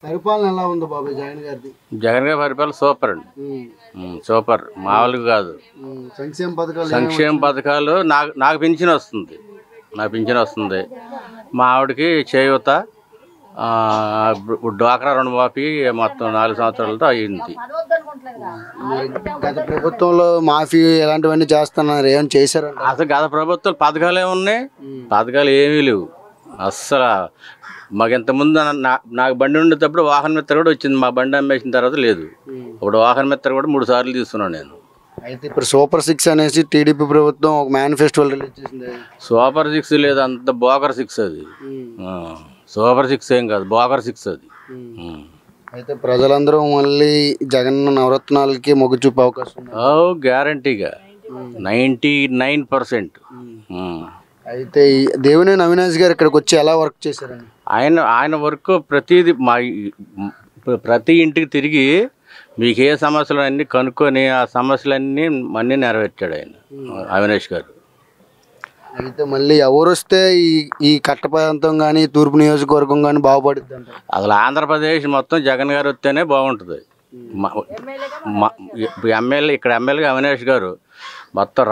పరిపాలన ఎలా ఉంది బాబాయ్ జగన్ గారిది? జగన్ గారి పరిపాలన సూపర్ అండి, సూపర్, మామూలుగా కాదు. సంక్షేమ పథకాలు నాకు పింఛన్ వస్తుంది, మా ఆవిడకి చేయూత, డ్వాక్రా రుణమాఫీ మొత్తం 4 సంవత్సరాలతో అయ్యింది. గత ప్రభుత్వంలో మాఫీ ఇలాంటివన్నీ చేస్తున్నారు, ఏమైనా చేశారు? అసలు గత ప్రభుత్వాలు పథకాలు ఏమున్నాయి? పథకాలు ఏమీ లేవు అస్సలు. మాకు ఇంతకుముందు నాకు బండి ఉండేటప్పుడు వాహన మిత్ర కూడా వచ్చింది, మా బండి అమ్మేసిన తర్వాత లేదు. ఇప్పుడు వాహన మిత్ర కూడా 3 సార్లు తీసుకున్నాను నేను. అయితే ఇప్పుడు సూపర్ 6 అనేసి టీడీపీ ప్రభుత్వం ఒక మేనిఫెస్టో రిలీజ్ చేసింది. సూపర్ 6 లేదు, అంత బోకర్ 6 అది. సూపర్ 6 ఏం కాదు, బోకర్ 6 అది. అయితే ప్రజలందరూ మళ్ళీ జగన్ నవరత్నాలకి మొగ్గు చూపే అవకాశం ఉంది. గ్యారంటీగా 99%. అయితే దేవినేని అవినాష్ గారు ఇక్కడికి వచ్చి ఎలా వర్క్ చేశారండి? ఆయన వర్క్ ప్రతిదీ ప్రతి ఇంటికి తిరిగి మీకు ఏ సమస్యలు అన్నీ కనుక్కొని ఆ సమస్యలన్నీ అన్నీ నెరవేర్చాడు ఆయన అవినాష్ గారు. అయితే మళ్ళీ ఎవరు వస్తే ఈ కట్ట ప్రాంతం కానీ తూర్పు నియోజకవర్గం కానీ బాగుపడుద్ది అంటారు? అసలు ఆంధ్రప్రదేశ్ మొత్తం జగన్ గారు వస్తేనే బాగుంటుంది. ఇక్కడ ఎమ్మెల్యేగా అవినాష్ గారు మొత్తం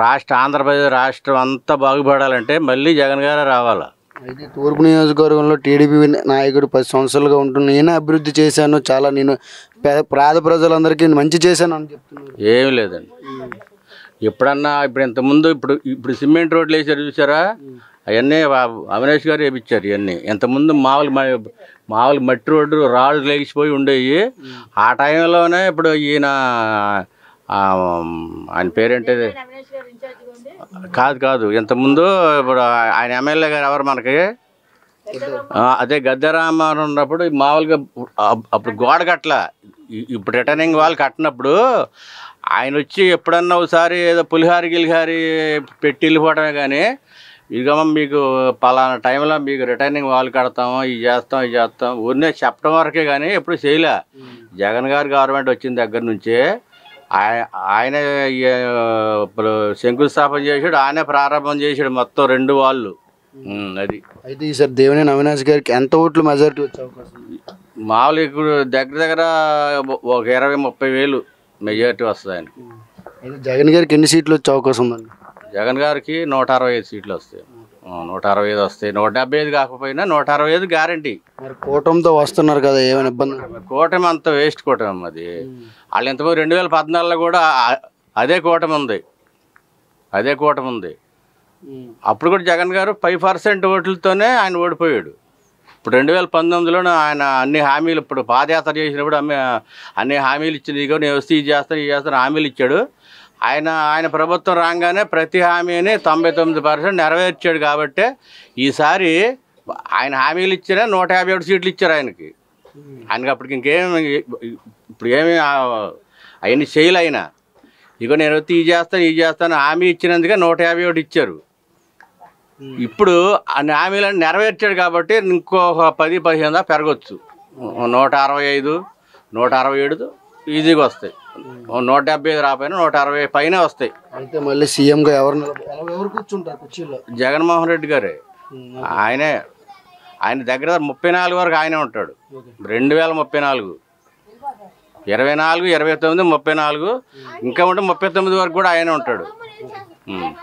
ఆంధ్రప్రదేశ్ రాష్ట్రం అంతా బాగుపడాలంటే మళ్ళీ జగన్ గారే రావాలా. అయితే తూర్పు నియోజకవర్గంలో టీడీపీ నాయకుడు 10 సంవత్సరాలుగా ఉంటున్నా, నేనే అభివృద్ధి చేశాను, చాలా నేను పేద ప్రజలందరికీ మంచి చేశాను అని చెప్తున్నాను. ఏమి లేదండి. ఇప్పుడు ఇంతకుముందు ఇప్పుడు సిమెంట్ రోడ్లు వేసారు చూసారా, అవన్నీ అవినాష్ గారు వేయించారు. ఇవన్నీ ఇంతకుముందు మామూలు మట్టి రోడ్డు రాళ్ళు లేచిపోయి ఉండేవి. ఆ టైంలోనే ఇప్పుడు ఆయన పేరేంటిది కాదు ఇంతకుముందు ఇప్పుడు ఆయన ఎమ్మెల్యే గారు ఎవరు మనకి, అదే గద్దెరామారావు ఉన్నప్పుడు మామూలుగా అప్పుడు గోడ కట్టల, ఇప్పుడు రిటర్నింగ్ వాళ్ళు కట్టినప్పుడు ఆయన వచ్చి ఎప్పుడన్నా ఒకసారి ఏదో గిలిహారి పెట్టి వెళ్ళిపోవడమే. కానీ ఇదిగమ్మ మీకు పలానా టైంలో మీకు రిటర్నింగ్ వాళ్ళు కడతాము, ఇది చేస్తాం ఊరినే చెప్పడం వరకే కానీ ఎప్పుడు చేయలే. జగన్ గారు గవర్నమెంట్ వచ్చిన దగ్గర నుంచే ఆయన ఇప్పుడు శంకుస్థాపన చేసాడు, ఆయనే ప్రారంభం చేసాడు మొత్తం 2 వాళ్ళు. అది అయితే ఈసారి దేవినేని అవినాష్ గారికి ఎంత ఓట్లు మెజారిటీ వచ్చే అవకాశం? మామూలు ఇప్పుడు దగ్గర ఒక 20-30 వేలు మెజారిటీ వస్తుంది ఆయనకి. జగన్ గారికి ఎన్ని సీట్లు వచ్చే అవకాశం ఉందండి? జగన్ గారికి 165 సీట్లు వస్తాయి, 165 వస్తాయి. 175 కాకపోయినా 165 గ్యారంటీ. మరి కూటమితో వస్తున్నారు కదా, ఏమైనా ఇబ్బంది? కూటమి అంత వేస్ట్ కూటమి అది. వాళ్ళు ఇంతకుముందు 2014లో కూడా అదే కూటమి ఉంది. అప్పుడు కూడా జగన్ గారు 5% ఓట్లతోనే ఆయన ఓడిపోయాడు. ఇప్పుడు 2019లోనే ఆయన అన్ని హామీలు, ఇప్పుడు పాదయాత్ర చేసినప్పుడు అన్ని హామీలు ఇచ్చింది. ఇదిగో నేను వస్తే ఇది చేస్తాను హామీలు ఇచ్చాడు. ఆయన ప్రభుత్వం రాగానే ప్రతి హామీని 99% నెరవేర్చాడు. కాబట్టి ఈసారి ఆయన హామీలు ఇచ్చినా 157 సీట్లు ఇచ్చారు ఆయనకి. అప్పటికి ఇప్పుడు ఏమి అవన్నీ చేయలే ఆయన. ఇగో నేను వస్తే ఇది చేస్తాను హామీ ఇచ్చినందుకే 151 ఇచ్చారు. ఇప్పుడు అన్ని హామీలను నెరవేర్చాడు కాబట్టి ఇంకో 10-15 దాకా పెరగచ్చు. 165, 167 ఈజీగా వస్తాయి. 175 రాపోయినా 160 పైన వస్తాయి. అయితే మళ్ళీ సీఎంగా ఎవరు కూర్చుంటారు కుర్చీలో? జగన్మోహన్ రెడ్డి గారే. ఆయన దగ్గర 34 వరకు ఆయనే ఉంటాడు. 2034, 24, 29, 34 ఇంకా ఉంటే 39 వరకు కూడా ఆయనే ఉంటాడు.